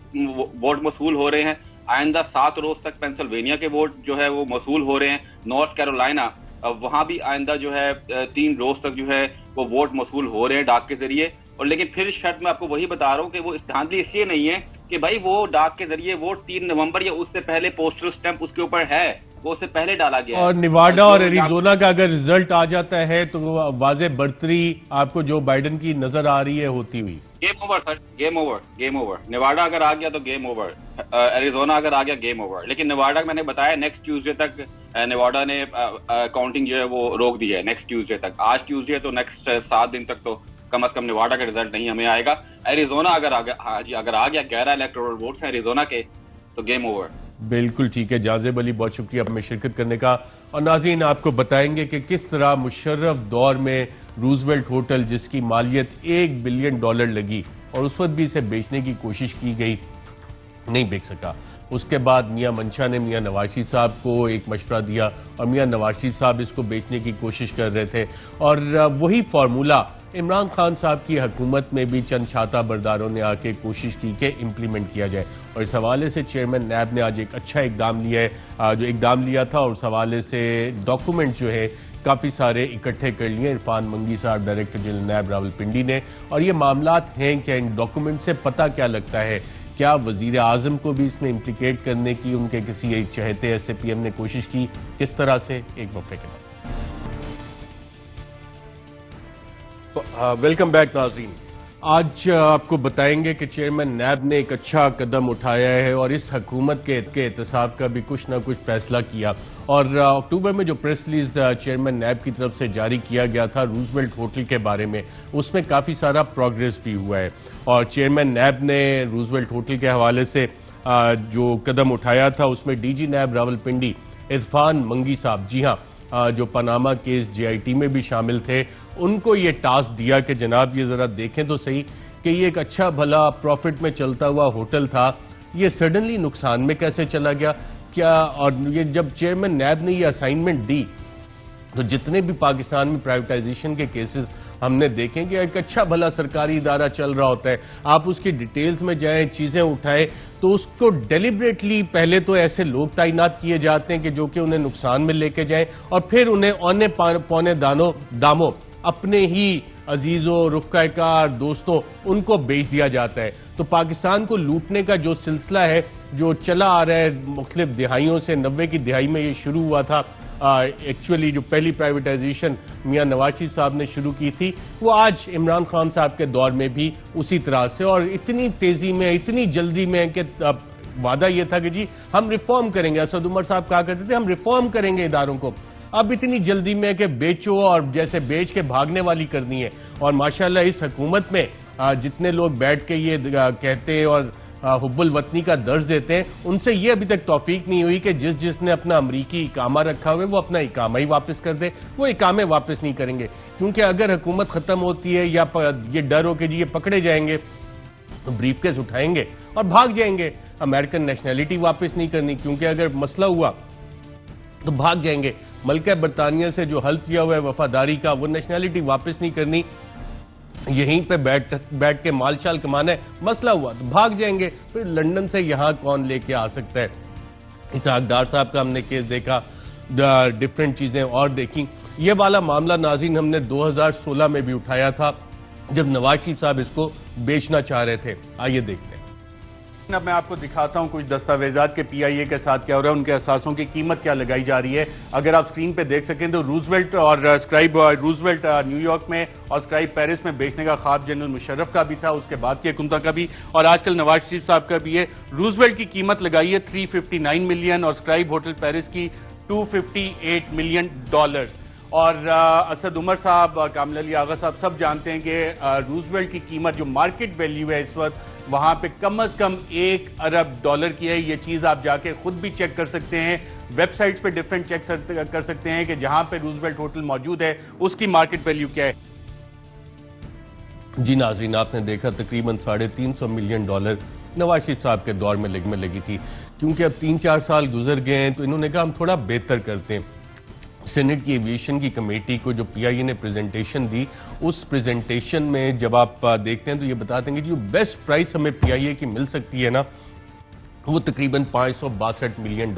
वोट मसूल हो रहे हैं, आइंदा 7 रोज तक पेंसिल्वेनिया के वोट जो है वो मसूल हो रहे हैं, नॉर्थ कैरोलिना वहां भी आइंदा जो है 3 रोज तक जो है वो वोट मसूल हो रहे हैं डाक के जरिए। और लेकिन फिर शर्त मैं आपको वही बता रहा हूँ कि वो धांधली इसलिए नहीं है कि भाई वो डाक के जरिए वोट 3 नवंबर या उससे पहले पोस्टल स्टैंप उसके ऊपर है, वो उससे पहले डाला गया है। और निवाडा और एरिजोना का अगर रिजल्ट आ जाता है तो वाज़े बढ़तरी आपको जो बाइडन की नजर आ रही है होती हुई। Game over sir, game over. निवाडा अगर आ गया तो गेम ओवर, एरिजोना अगर आ गया गेम ओवर। लेकिन निवाडा मैंने बताया नेक्स्ट ट्यूसडे तक निवाडा ने काउंटिंग जो है वो रोक दी है, नेक्स्ट ट्यूसडे तक। आज ट्यूसडे है तो नेक्स्ट 7 दिन तक तो कम से कम निवाडा का रिजल्ट नहीं हमें आएगा। एरिजोना अगर आ गया, हाँ जी, अगर आ गया 11 इलेक्टोरल वोट्स हैं एरिजोना के तो गेम ओवर। बिल्कुल ठीक है जाज़िब अली, बहुत शुक्रिया में शिरकत करने का। और नाज़रीन आपको बताएंगे कि किस तरह मुशर्रफ दौर में रूजवेल्ट होटल जिसकी मालियत $1 बिलियन लगी और उस वक्त भी इसे बेचने की कोशिश की गई, नहीं बेच सका। उसके बाद मियां मंशा ने मियां नवाज शरीफ साहब को एक मशवरा दिया और मियां नवाज शरीफ साहब इसको बेचने की कोशिश कर रहे थे। और वही फार्मूला इमरान खान साहब की हुकूमत में भी चंद छाता बरदारों ने आके कोशिश की कि इम्प्लीमेंट किया जाए। और इस हवाले से चेयरमैन नैब ने आज एक अच्छा इकदाम लिया है, जो इकदाम लिया था, और उस हवाले से डॉक्यूमेंट जो है काफ़ी सारे इकट्ठे कर लिए इरफान मंगी साहब, डायरेक्टर जनरल नैब रावलपिंडी ने। और ये मामलात हैं क्या, इन डॉक्यूमेंट से पता क्या लगता है, क्या वजीर आजम को भी इसमें इम्प्लीकेट करने की उनके किसी एक चहेते SAPM ने कोशिश की, किस तरह से, एक वक्फे के बाद। वेलकम बैक नाज़रीन। आज आपको बताएंगे कि चेयरमैन नैब ने एक अच्छा कदम उठाया है और इस हुकूमत के एहतसाब का भी कुछ ना कुछ फैसला किया। और अक्टूबर में जो प्रेस रिलीज चेयरमैन नैब की तरफ से जारी किया गया था रूजवेल्ट होटल के बारे में, उसमें काफ़ी सारा प्रोग्रेस भी हुआ है। और चेयरमैन नैब ने रूजवेल्ट होटल के हवाले से जो कदम उठाया था उसमें DG नैब रावलपिंडी इरफान मंगी साहब, जी हाँ, जो पनामा केस JIT में भी शामिल थे, उनको ये टास्क दिया कि जनाब ये ज़रा देखें तो सही कि ये एक अच्छा भला प्रॉफिट में चलता हुआ होटल था, ये सडनली नुकसान में कैसे चला गया क्या। और ये जब चेयरमैन नैब ने ये असाइनमेंट दी तो जितने भी पाकिस्तान में प्राइवेटाइजेशन के केसेस हमने देखें कि एक अच्छा भला सरकारी इदारा चल रहा होता है, आप उसकी डिटेल्स में जाएं, चीज़ें उठाएं, तो उसको डेलिबरेटली पहले तो ऐसे लोग तैनात किए जाते हैं कि जो कि उन्हें नुकसान में लेके जाएं और फिर उन्हें औने पौने दामों अपने ही अजीजों, रुफ़क़ाकार, दोस्तों, उनको बेच दिया जाता है। तो पाकिस्तान को लूटने का जो सिलसिला है जो चला आ रहा है मुख्तलिफ दिहाइयों से, 90 की दिहाई में ये शुरू हुआ था। एक्चुअली जो पहली प्राइवेटाइजेशन मियां नवाज शरीफ साहब ने शुरू की थी वो आज इमरान खान साहब के दौर में भी उसी तरह से, और इतनी तेजी में, इतनी जल्दी में कि वादा ये था कि जी हम रिफॉर्म करेंगे। असद उमर साहब कहा करते थे हम रिफॉर्म करेंगे इदारों को, अब इतनी जल्दी में कि बेचो और जैसे बेच के भागने वाली करनी है। और माशाल्लाह इस हुकूमत में जितने लोग बैठ के ये कहते हैं और हुब्बुल वतनी का दर्ज देते हैं, उनसे ये अभी तक तौफीक नहीं हुई कि जिसने अपना अमरीकी इकामा रखा हुआ है वो अपना इकामा ही वापस कर दे। वो इकामे वापस नहीं करेंगे, क्योंकि अगर हुकूमत खत्म होती है या ये डर हो कि जी ये पकड़े जाएंगे तो ब्रीफकेस उठाएंगे और भाग जाएंगे। अमेरिकन नेशनैलिटी वापस नहीं करनी, क्योंकि अगर मसला हुआ तो भाग जाएंगे। मल्का बरतानिया से जो हल्फ किया हुआ है वफादारी का, वो नेशनैलिटी वापस नहीं करनी, यहीं पे बैठ के मालशाल कमाना है। मसला हुआ तो भाग जाएंगे, फिर लंदन से यहां कौन लेके आ सकता है। इसहाक डार साहब का हमने केस देखा, डिफरेंट चीजें और देखी। ये वाला मामला नाज़रीन हमने 2016 में भी उठाया था जब नवाज शरीफ साहब इसको बेचना चाह रहे थे। आइए देखते हैं। अब मैं आपको दिखाता हूं कुछ दस्तावेजात के पीआईए के साथ क्या हो रहा है, उनके असासों की कीमत क्या लगाई जा रही है। अगर आप स्क्रीन पे देख सकें तो रूजवेल्ट और स्क्राइब, रूजवेल्ट न्यूयॉर्क में और स्क्राइब पेरिस में बेचने का ख्वाब जनरल मुशर्रफ का भी था, उसके बाद की हुकूमत का भी, और आजकल नवाज शरीफ साहब का भी है। रूजवेल्ट की कीमत लगाई है 359 मिलियन और स्क्राइब होटल पेरिस की $258 मिलियन। और असद उमर साहब, कामिल अली आगा साहब सब जानते हैं कि रूजवेल्ट की कीमत जो मार्केट वैल्यू है इस वक्त वहां पे कम से कम $1 अरब की है। ये चीज आप जाके खुद भी चेक कर सकते हैं, वेबसाइट्स पे डिफरेंट चेक कर सकते हैं कि जहां पे रूजवेल्ट होटल मौजूद है उसकी मार्केट वैल्यू क्या है। जी नाज़रीन, आपने देखा तकरीबन $350 मिलियन नवाज शरीफ साहब के दौर में लगी थी। क्योंकि अब 3-4 साल गुजर गए हैं तो इन्होंने कहा हम थोड़ा बेहतर करते हैं। सेनेट की एविएशन की कमेटी को जो पीआईए ने प्रेजेंटेशन दी, उस प्रेजेंटेशन में जब आप देखते हैं तो ये बताते हैं कि जो बेस्ट प्राइस हमें पीआईए की मिल सकती है ना, वो तकरीबन $562 मिलियन।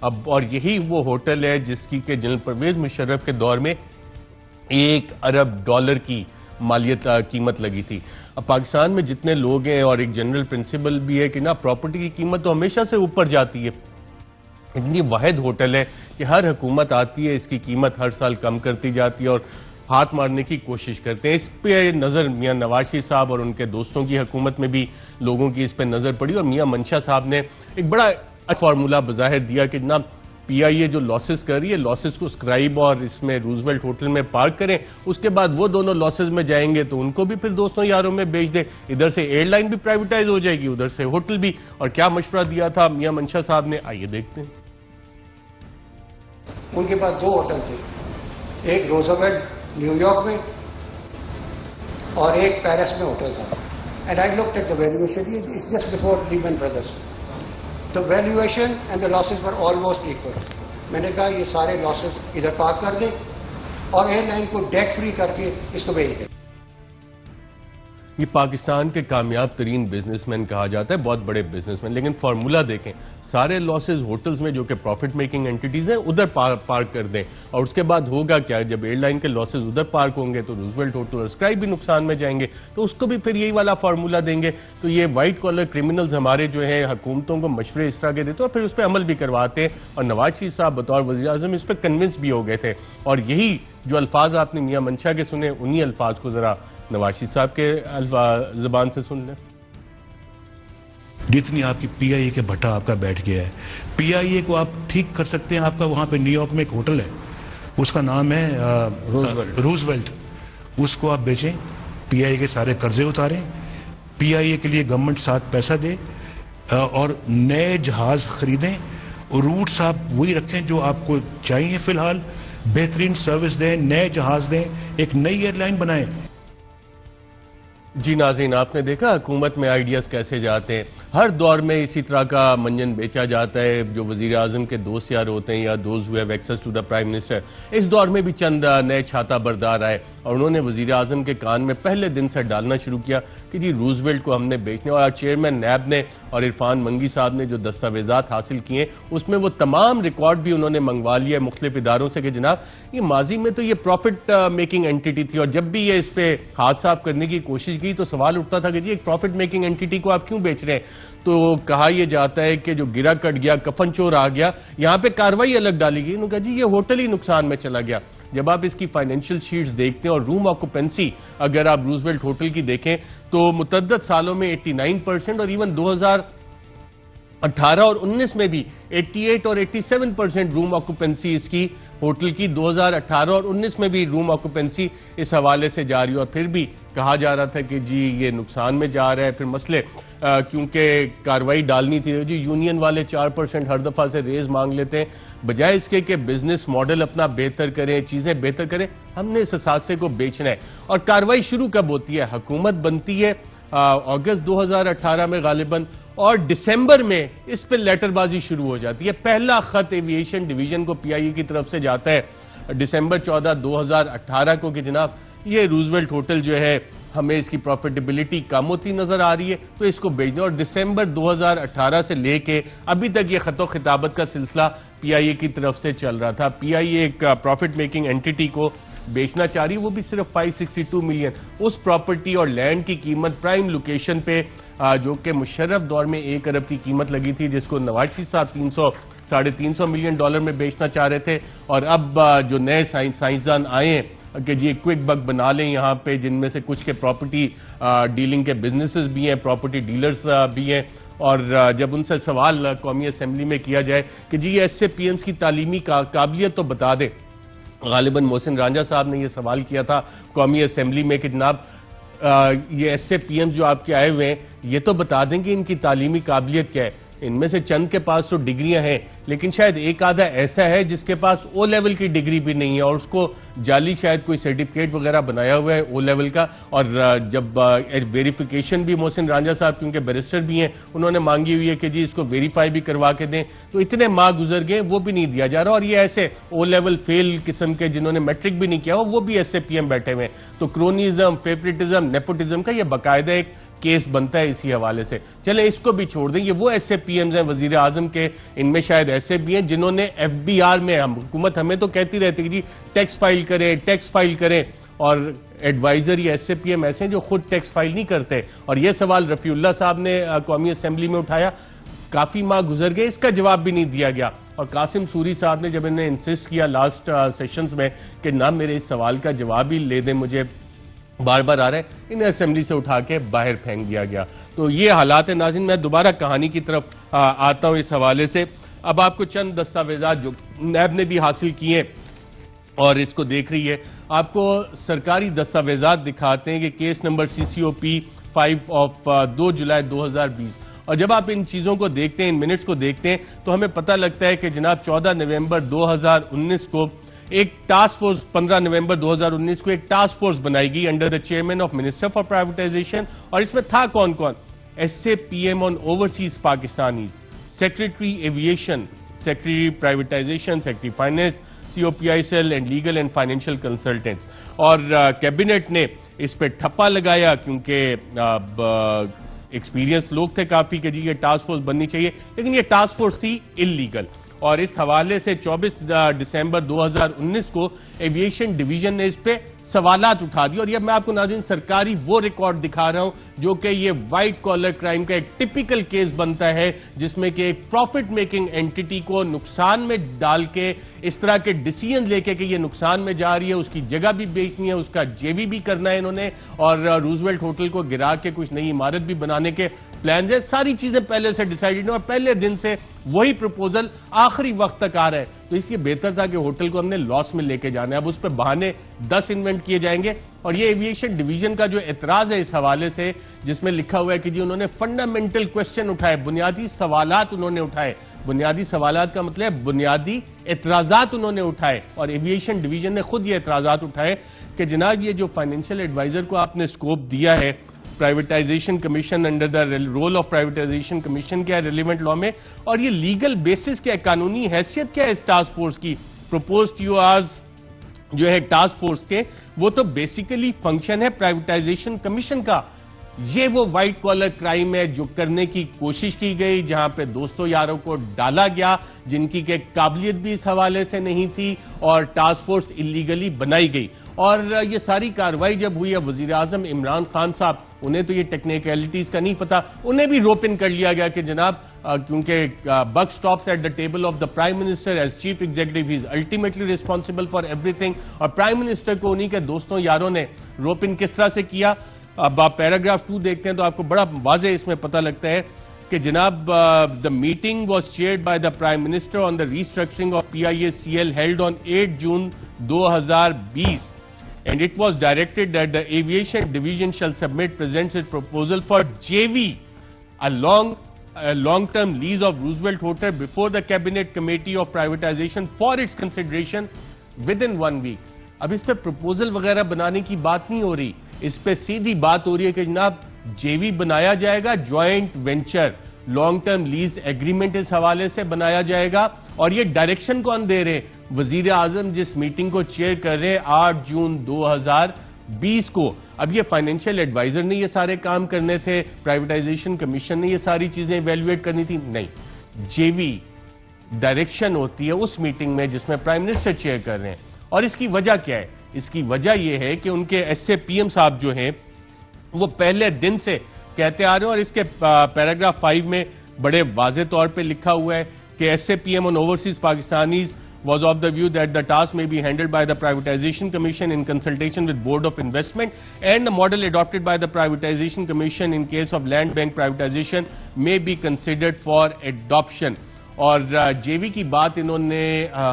अब और यही वो होटल है जिसकी के जनरल परवेज मुशर्रफ के दौर में $1 अरब की मालियत कीमत लगी थी। अब पाकिस्तान में जितने लोग हैं और एक जनरल प्रिंसिपल भी है कि ना, प्रॉपर्टी की कीमत तो हमेशा से ऊपर जाती है। इतनी वाहिद होटल है कि हर हुकूमत आती है इसकी कीमत हर साल कम करती जाती है और हाथ मारने की कोशिश करते हैं। इस पे नज़र मियां नवाज शरीफ साहब और उनके दोस्तों की हुकूमत में भी लोगों की इस पे नज़र पड़ी और मियां मंशा साहब ने एक बड़ा फार्मूला बज़ाहिर दिया कि ना, पीआईए जो लॉसेस कर रही है, लॉसेस को स्क्राइब और इसमें रूजवेल्ट होटल में पार्क करें, उसके बाद वो दोनों लॉसेस में जाएंगे तो उनको भी फिर दोस्तों यारों में बेच दें। इधर से एयरलाइन भी प्राइवेटाइज हो जाएगी, उधर से होटल भी। और क्या मशवरा दिया था मियां मंशा साहब ने, आइए देखते हैं। उनके पास 2 होटल थे, एक रोजवेल्ट न्यूयॉर्क में और एक पेरिस में होटल था। And I looked at the valuation, it's just before Lehman brothers, the valuation and the losses were almost equal. मैंने कहा ये सारे लॉसेस इधर पार्क कर दें और एयरलाइन को डेट फ्री करके इसको भेज दें। ये पाकिस्तान के कामयाब तरीन बिजनेसमैन कहा जाता है, बहुत बड़े बिजनेसमैन, लेकिन फार्मूला देखें, सारे लॉसेस होटल्स में जो कि प्रॉफिट मेकिंग एंटिटीज हैं उधर पार्क कर दें। और उसके बाद होगा क्या, जब एयरलाइन के लॉसेस उधर पार्क होंगे तो रूजवेल्ट होटल और स्क्राइब भी नुकसान में जाएंगे, तो उसको भी फिर यही वाला फार्मूला देंगे। तो ये वाइट कॉलर क्रिमिनल्स हमारे जो है हुकूमतों को मशवरे इस तरह के देते और फिर उस पर अमल भी करवाते हैं। और नवाज शरीफ साहब बतौर वज़ीर आज़म इस पर कन्विंस भी हो गए थे। और यही जो अल्फाज आपने मियां मंशा के सुने, उन्हीं अल्फाज को जरा नवाज शरीफ साहब के ज़बान से सुन लें। जितनी आपकी पीआईए के भट्टा आपका बैठ गया है, पीआईए को आप ठीक कर सकते हैं। आपका वहां पे न्यूयॉर्क में एक होटल है, उसका नाम है रूजवेल्ट, उसको आप बेचें, पीआईए के सारे कर्जे उतारें, पीआईए के लिए गवर्नमेंट साथ पैसा दे और नए जहाज खरीदें। रूट्स आप वही रखें जो आपको चाहिए, फिलहाल बेहतरीन सर्विस दें, नए जहाज दें, एक नई एयरलाइन बनाएं। जी नाज़रीन, आपने देखा हुकूमत में आइडियाज कैसे जाते हैं। हर दौर में इसी तरह का मंजन बेचा जाता है। जो वजीर आजम के दोस्त यार होते हैं या दोस्त हुए access to the prime minister, इस दौर में भी चंद नए छाता बरदार आए और उन्होंने वजीर आजम के कान में पहले दिन से डालना शुरू किया कि जी रूजवेल्ट को हमने बेचने। और चेयरमैन नैब ने और इरफान मंगी साहब ने जो दस्तावेजात हासिल किए उसमें वो तमाम रिकॉर्ड भी उन्होंने मंगवा लिया मुख्तलिफ इदारों से कि जनाब ये माजी में तो ये प्रॉफिट मेकिंग एंटिटी थी और जब भी ये इस पे हाथ साफ करने की कोशिश की तो सवाल उठता था कि जी एक प्रॉफिट मेकिंग एंटिटी को आप क्यों बेच रहे हैं। तो कहा यह जाता है कि जो गिरा कट गया, कफन चोर आ गया, यहां पे कार्रवाई अलग डाली गई। उन्होंने कहा जी ये होटल ही नुकसान में चला गया। जब आप इसकी फाइनेंशियल शीट्स देखते हैं और रूम ऑक्यूपेंसी अगर आप रूजवेल्ट होटल की देखें तो मुतअद्दिद सालों में 89% और इवन 2018 और 19 में भी 88 और 87% रूम ऑक्यूपेंसी इसकी होटल की 2018 और 19 में भी रूम ऑक्यूपेंसी इस हवाले से जा रही है। और फिर भी कहा जा रहा था कि जी ये नुकसान में जा रहा है। फिर मसले क्योंकि कार्रवाई डालनी थी, जी यूनियन वाले 4% हर दफा से रेज मांग लेते हैं, बजाय इसके कि बिजनेस मॉडल अपना बेहतर करें, चीजें बेहतर करें, हमने इस असासे को बेचना है। और कार्रवाई शुरू कब होती है? हुकूमत बनती है अगस्त 2018 में गालिबन, और दिसंबर में इस पे लेटरबाजी शुरू हो जाती है। पहला खत एविएशन डिवीजन को पीआईए की तरफ से जाता है दिसंबर 14, 2018 को कि जनाब ये रूजवेल्ट होटल जो है हमें इसकी प्रॉफिटेबिलिटी कम होती नजर आ रही है तो इसको बेच दें। और दिसंबर 2018 से लेके अभी तक ये खतो खिताबत का सिलसिला पीआईए की तरफ से चल रहा था। पीआईए एक प्रॉफिट मेकिंग एंटिटी को बेचना चाह रही है, वो भी सिर्फ 562 मिलियन। उस प्रॉपर्टी और लैंड की कीमत प्राइम लोकेशन पे जो कि मुशर्रफ दौर में 1 अरब की कीमत लगी थी, जिसको नवाज शरीफ साहब 300-350 मिलियन डॉलर में बेचना चाह रहे थे। और अब जो नए साइंसदान आए हैं कि जी क्विक बक बना लें यहाँ पे, जिनमें से कुछ के प्रॉपर्टी डीलिंग के बिजनेसेस भी हैं, प्रॉपर्टी डीलर्स भी हैं। और जब उनसे सवाल कौमी असेंबली में किया जाए कि जी SAPMs की तालीमी काबिलियत तो बता दें, गालिबन मोहसिन रांझा साहब ने यह सवाल किया था कौमी असेंबली में कि जनाब ये SAPMs जो आपके आए हुए हैं ये तो बता दें कि इनकी तालीमी काबिलियत क्या है। इनमें से चंद के पास तो डिग्रियां हैं, लेकिन शायद एक आधा ऐसा है जिसके पास O लेवल की डिग्री भी नहीं है और उसको जाली शायद कोई सर्टिफिकेट वगैरह बनाया हुआ है O लेवल का। और जब वेरिफिकेशन भी मोहसिन रांझा साहब क्योंकि बैरिस्टर भी हैं, उन्होंने मांगी हुई है कि जी इसको वेरीफाई भी करवा के दें, तो इतने माह गुजर गए वो भी नहीं दिया जा रहा। और ये ऐसे O लेवल फेल किस्म के जिन्होंने मैट्रिक भी नहीं किया वो भी SAPM बैठे हुए हैं। तो क्रोनिज्म, फेवरेटिज्म, नेपोटिज्म का ये बाकायदा एक केस बनता है इसी हवाले से। चले इसको भी छोड़ दें, ये वो SAPMs हैं वजीर आजम के, इनमें शायद ऐसे भी हैं जिन्होंने FBR में, हुकूमत हमें तो कहती रहती है कि जी टैक्स फाइल करें, और एडवाइजर या SAPM ऐसे हैं जो खुद टैक्स फाइल नहीं करते। और यह सवाल रफीउल्लाह साहब ने कौमी असेंबली में उठाया, काफी माह गुजर गए, इसका जवाब भी नहीं दिया गया। और कासिम सूरी साहब ने जब इन्हें इंसिस्ट किया लास्ट सेशंस में कि ना मेरे इस सवाल का जवाब ही ले दें, मुझे बार बार आ रहा है, इन्हें असेंबली से उठा के बाहर फेंक दिया गया। तो ये हालात है। नाज़रीन, मैं दोबारा कहानी की तरफ आता हूं इस हवाले से। अब आपको चंद दस्तावेजात जो नैब ने भी हासिल किए और इसको देख रही है, आपको सरकारी दस्तावेजात दिखाते हैं कि केस नंबर CCOP 5 ऑफ 2 जुलाई 2020। और जब आप इन चीजों को देखते हैं, इन मिनट्स को देखते हैं, तो हमें पता लगता है कि जनाब 14 नवंबर 2019 को एक टास्क फोर्स, 15 नवंबर 2019 को एक टास्क फोर्स बनाई गई under the chairman of minister for privatisation. और इसमें था कौन कौन? SAPM on overseas Pakistanis, secretary aviation, secretary privatisation, secretary finance, COPI cell and legal and financial consultants. और कैबिनेट ने इस पे ठप्पा लगाया क्योंकि एक्सपीरियंस लोग थे काफी कि जी ये टास्क फोर्स बननी चाहिए, लेकिन ये टास्क फोर्स थी इल्लीगल। और इस हवाले से 24 दिसंबर 2019 को एविएशन डिवीजन ने इस पे सवालात उठा दिए। और ये मैं आपको नाज़रीन सरकारी वो रिकॉर्ड दिखा रहा हूं जो कि ये व्हाइट कॉलर क्राइम का एक टिपिकल केस बनता है, जिसमें कि एक प्रॉफिट मेकिंग एंटिटी को नुकसान में डाल के इस तरह के डिसीजन लेके कि ये नुकसान में जा रही है, उसकी जगह भी बेचनी है, उसका JV भी करना है इन्होंने, और रूजवेल्ट होटल को गिरा के कुछ नई इमारत भी बनाने के प्लान है। सारी चीजें पहले से डिसाइडेड है और पहले दिन से वही प्रपोजल आखिरी वक्त तक आ रहा है। तो इसलिए बेहतर था कि होटल को हमने लॉस में लेके जाना है। अब उस पर बहाने 10 इन्वेंट किए जाएंगे। और ये एविएशन डिवीजन का जो एतराज है इस हवाले से, जिसमें लिखा हुआ है कि जी उन्होंने फंडामेंटल क्वेश्चन उठाए, बुनियादी सवालात उन्होंने उठाए। बुनियादी सवालात का मतलब है बुनियादी एतराजात उन्होंने उठाए। और एविएशन डिवीजन ने खुद ये एतराजात उठाए कि जनाब ये जो फाइनेंशियल एडवाइजर को आपने स्कोप दिया है, privatisation commission under the role of privatisation commission क्या है रेलिवेंट लॉ में, और ये लीगल बेसिस क्या है, कानूनी हैसियत क्या है इस टास्क फोर्स की। प्रोपोज TORs जो है टास्क फोर्स के, वो तो बेसिकली फंक्शन है प्राइवेटाइजेशन कमीशन का। ये वो व्हाइट कॉलर क्राइम है जो करने की कोशिश की गई, जहां पे दोस्तों यारों को डाला गया जिनकी के काबिलियत भी इस हवाले से नहीं थी, और टास्क फोर्स इलीगली बनाई गई। और ये सारी कार्रवाई जब हुई है, वजीर आजम इमरान खान साहब, उन्हें तो ये टेक्निकलिटीज का नहीं पता, उन्हें भी रोप इन कर लिया गया कि जनाब क्योंकि buck stops at the table of the prime minister as chief executive, he is ultimately responsible for everything. और प्राइम मिनिस्टर को उन्हीं के दोस्तों यारों ने रोप इन किस तरह से किया, अब आप पैराग्राफ 2 देखते हैं तो आपको बड़ा वाज़ेह इसमें पता लगता है कि जनाब the meeting was chaired by the prime minister on the restructuring of PIACL held on 8 June 2020 and it was directed that the aviation division shall submit presents its proposal for JV, a long-term lease of Roosevelt Hotel before the cabinet committee of privatization for its consideration within 1 week. अब इस पे proposal वगैरह बनाने की बात नहीं हो रही, इस पे सीधी बात हो रही है कि जनाब JV बनाया जाएगा, joint venture long term lease agreement इस हवाले से बनाया जाएगा। और ये डायरेक्शन कौन दे रहे? वजीर आजम जिस मीटिंग को चेयर कर रहे हैं 8 जून 2020 को। अब ये फाइनेंशियल एडवाइजर ने ये सारे काम करने थे, प्राइवेटाइजेशन कमीशन ने ये सारी चीजें इवेल्युएट करनी थी? नहीं, JV डायरेक्शन होती है उस मीटिंग में जिसमें प्राइम मिनिस्टर चेयर कर रहे हैं। और इसकी वजह क्या है? इसकी वजह यह है कि उनके SAPM साहब जो हैं वो पहले दिन से कहते आ रहे हैं, और इसके पैराग्राफ 5 में बड़े वाज़े तौर पे लिखा हुआ है कि SAPM on overseas Pakistanis was of the view that the task may be handled by the Privatization Commission in consultation with Board of Investment, and the model adopted by the Privatization Commission in case of land bank privatization may be considered for adoption. और JV की बात इन्होंने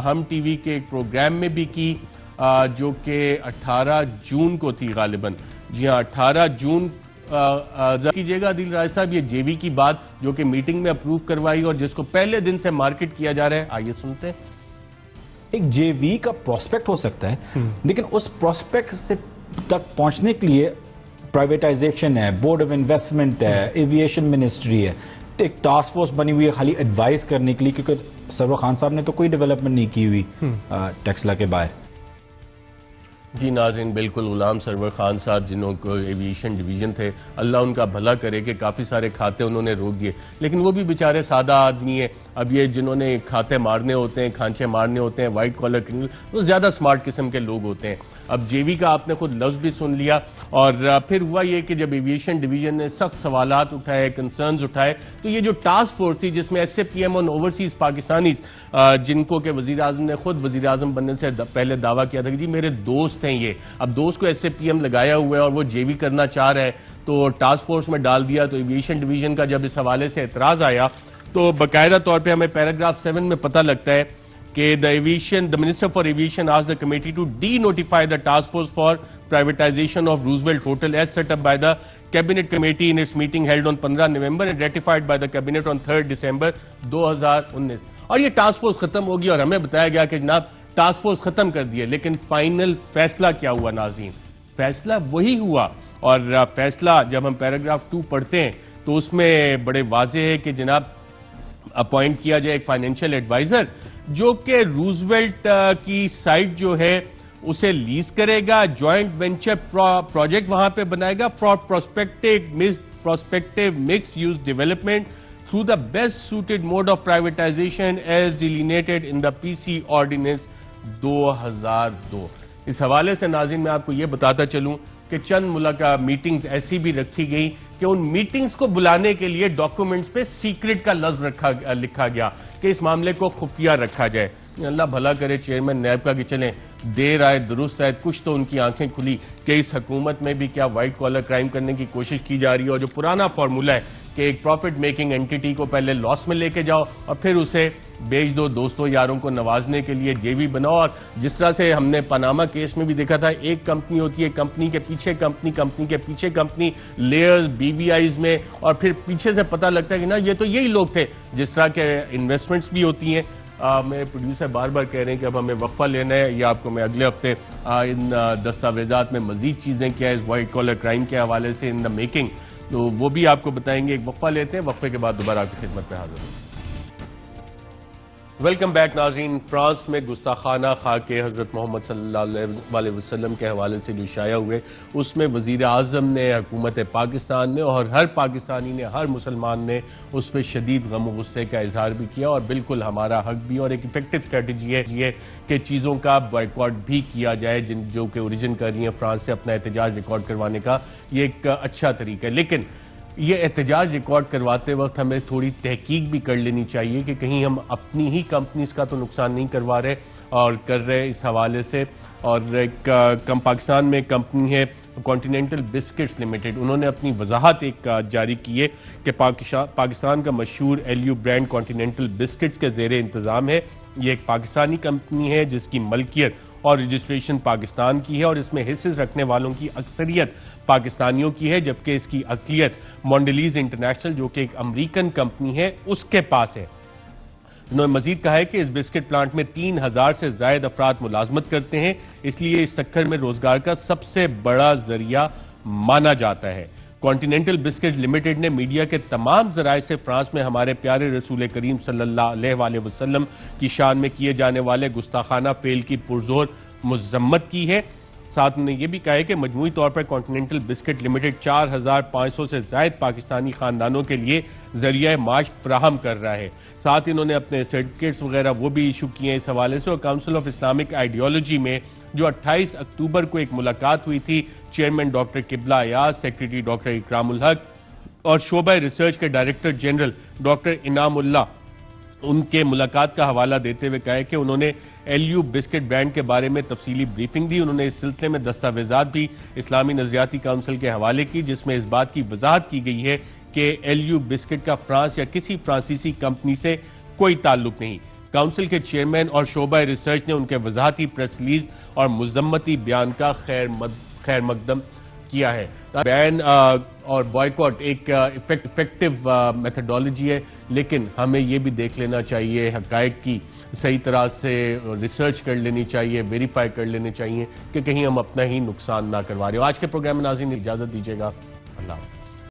हम TV के एक programme में भी की जो कि 18 जून को थी गालिबन। जी हाँ, 18 जून कीजिएगा दिल राय साहब, ये JV की बात जो कि मीटिंग में अप्रूव करवाई और जिसको पहले दिन से मार्केट किया जा रहा है। आइए सुनते हैं। एक JV का प्रोस्पेक्ट हो सकता है, लेकिन उस प्रोस्पेक्ट से तक पहुंचने के लिए प्राइवेटाइजेशन है, बोर्ड ऑफ इन्वेस्टमेंट है, एविएशन मिनिस्ट्री है, एक टास्क फोर्स बनी हुई है खाली एडवाइस करने के लिए, क्योंकि सरवर खान साहब ने तो कोई डेवलपमेंट नहीं की हुई टेक्सला के बाहर। जी नाज़रीन, बिल्कुल गुलाम सरवर खान साहब जिन्हों को एविएशन डिवीज़न थे, अल्लाह उनका भला करे कि काफ़ी सारे खाते उन्होंने रोक दिए, लेकिन वो भी बेचारे सादा आदमी है। अब ये जिन्होंने खाते मारने होते हैं, खांचे मारने होते हैं, वाइट कॉलर क्रिमिनल, वो ज़्यादा स्मार्ट किस्म के लोग होते हैं। अब JV का आपने खुद लफ्ज़ भी सुन लिया, और फिर हुआ ये कि जब एविएशन डिवीजन ने सख्त सवालात उठाए, कंसर्न्स उठाए, तो ये जो टास्क फोर्स थी जिसमें SAPM ऑन ओवरसीज पाकिस्तानीज, जिनको के वज़ीर आज़म ने खुद वज़ीर आज़म बनने से पहले दावा किया था कि जी मेरे दोस्त हैं ये, अब दोस्त को SAPM लगाया हुआ है और वो JV करना चाह रहा है, तो टास्क फोर्स में डाल दिया। तो एविएशन डिवीजन का जब इस हवाले से एतराज़ आया तो बाकायदा तौर पर हमें पैराग्राफ 7 में पता लगता है कि the Minister for Aviation asked the committee to de-notify the task force for privatization of Roosevelt Hotel as set up by the Cabinet Committee in its meeting held on 15 November and ratified by the Cabinet on 3rd December 2019। और ये task force खत्म होगी और हमें बताया गया कि जनाब टास्क फोर्स खत्म कर दिए, लेकिन फाइनल फैसला क्या हुआ नाज़रीन? फैसला वही हुआ, और फैसला जब हम पैराग्राफ 2 पढ़ते हैं तो उसमें बड़े वाजे है कि जनाब अपॉइंट किया जाए एक फाइनेंशियल एडवाइजर जो कि रूजवेल्ट की साइट जो है उसे लीज करेगा, जॉइंट वेंचर प्रोजेक्ट वहां पे बनाएगा for prospective mix use development through the best suited mode of privatization as delineated in the PC ordinance 2002। इस हवाले से नाज़रीन मैं आपको यह बताता चलूं कि चंद मुलाकात मीटिंग्स ऐसी भी रखी गई कि उन मीटिंग्स को बुलाने के लिए डॉक्यूमेंट्स पे सीक्रेट का लफ्ज लिखा गया कि इस मामले को खुफिया रखा जाए। अल्लाह भला करे चेयरमैन नैब का कि चलें देर आए दुरुस्त आए, कुछ तो उनकी आंखें खुली कि इस हुकूमत में भी क्या व्हाइट कॉलर क्राइम करने की कोशिश की जा रही है, और जो पुराना फॉर्मूला है कि एक प्रॉफिट मेकिंग एंटिटी को पहले लॉस में लेके जाओ और फिर उसे बेच दो, दोस्तों यारों को नवाजने के लिए JV बनाओ। और जिस तरह से हमने पनामा केस में भी देखा था, एक कंपनी होती है, कंपनी के पीछे कंपनी, कंपनी के पीछे कंपनी, लेयर्स BVIs में, और फिर पीछे से पता लगता है कि ना ये तो यही लोग थे। जिस तरह के इन्वेस्टमेंट्स भी होती हैं। मेरे प्रोड्यूसर बार बार कह रहे हैं कि अब हमें वक्फा लेना है, या आपको मैं अगले हफ्ते इन दस्तावेजात में मजीद चीज़ें क्या है इस वाइट कॉलर क्राइम के हवाले से इन द मेकिंग, तो वो भी आपको बताएंगे। एक वक्फा लेते हैं, वक्फे के बाद दोबारा आपकी खिदमत में हाजिर होंगे। वेलकम बैक नाज़रीन। फ्रांस में गुस्ताखाना खाके हज़रत मोहम्मद सल्लल्लाहु अलैहि वसल्लम के हवाले से जो शाया हुए, उसमें वज़ीर आज़म ने, हुकूमत पाकिस्तान ने और हर पाकिस्तानी ने, हर मुसलमान ने उस पर शदीद गम और गुस्से का इजहार भी किया, और बिल्कुल हमारा हक भी और एक इफेक्टिव स्ट्रेटजी है कि चीज़ों का बॉयकॉट भी किया जाए जो कि ओरिजिन कर रही है फ्रांस से अपना एहतजाज रिकॉर्ड करवाने का। ये एक अच्छा तरीका है, लेकिन ये एहतजाज रिकॉर्ड करवाते वक्त हमें थोड़ी तहकीक भी कर लेनी चाहिए कि कहीं हम अपनी ही कंपनीज का तो नुकसान नहीं करवा रहे और कर रहे इस हवाले से। और एक पाकिस्तान में कंपनी है कॉन्टिनेंटल बिस्किट्स लिमिटेड, उन्होंने अपनी वजाहत एक जारी की है कि पाकिस्तान का मशहूर LU ब्रांड कॉन्टिनेंटल बिस्किट्स के ज़ेरे इंतज़ाम है। ये एक पाकिस्तानी कंपनी है जिसकी मलकियत और रजिस्ट्रेशन पाकिस्तान की है, और इसमें हिस्से रखने वालों की अक्सरियत पाकिस्तानियों की है, जबकि इसकी अक्लियत मॉन्डलीज इंटरनेशनल जो कि एक अमेरिकन कंपनी है उसके पास है। उन्होंने मजीद कहा है कि इस बिस्किट प्लांट में 3000 से ज्यादा अफराद मुलाजमत करते हैं, इसलिए इस सेक्टर में रोजगार का सबसे बड़ा जरिया माना जाता है। कॉन्टिनेंटल बिस्किट लिमिटेड ने मीडिया के तमाम जराए से फ्रांस में हमारे प्यारे रसूल करीम सल्लल्लाहु अलैहि वसल्लम की शान में किए जाने वाले गुस्ताखाना फेल की पुरजोर मजम्मत की है। साथ उन्होंने ये भी कहा है कि मजमूई तौर पर कॉन्टिनेंटल बिस्किट लिमिटेड 4,500 से जायद पाकिस्तानी खानदानों के लिए जरिया माश फ्राहम कर रहा है। साथ ही इन्होंने अपने सर्टिफिकेट्स वगैरह वो भी इशू किए हैं इस हवाले से। और काउंसिल ऑफ इस्लामिक आइडियोलॉजी में जो 28 अक्टूबर को एक मुलाकात हुई थी, चेयरमैन डॉक्टर किबला अयाज, सेक्रेटरी डॉक्टर इकरामुल हक और शोबा रिसर्च के डायरेक्टर जनरल डॉक्टर इनामुल्लाह, उनके मुलाकात का हवाला देते हुए कहा है कि उन्होंने LU बिस्किट ब्रांड के बारे में तफसीली ब्रीफिंग दी। उन्होंने इस सिलसिले में दस्तावेजात भी इस्लामी नजरियाती काउंसिल के हवाले की, जिसमें इस बात की वजाहत की गई है कि LU बिस्किट का फ्रांस या किसी फ्रांसीसी कंपनी से कोई ताल्लुक नहीं। काउंसिल के चेयरमैन और शोबा रिसर्च ने उनके वजाहती प्रेस रिलीज और मुजम्मती बयान का खैर मकदम किया है। बैन और बॉयकॉट एक इफेक्टिव मेथडोलॉजी है, लेकिन हमें ये भी देख लेना चाहिए, हकायक की सही तरह से रिसर्च कर लेनी चाहिए, वेरीफाई कर लेने चाहिए कि कहीं हम अपना ही नुकसान ना करवा रहे हो। आज के प्रोग्राम में नाज़रीन इजाजत दीजिएगा। अल्लाह।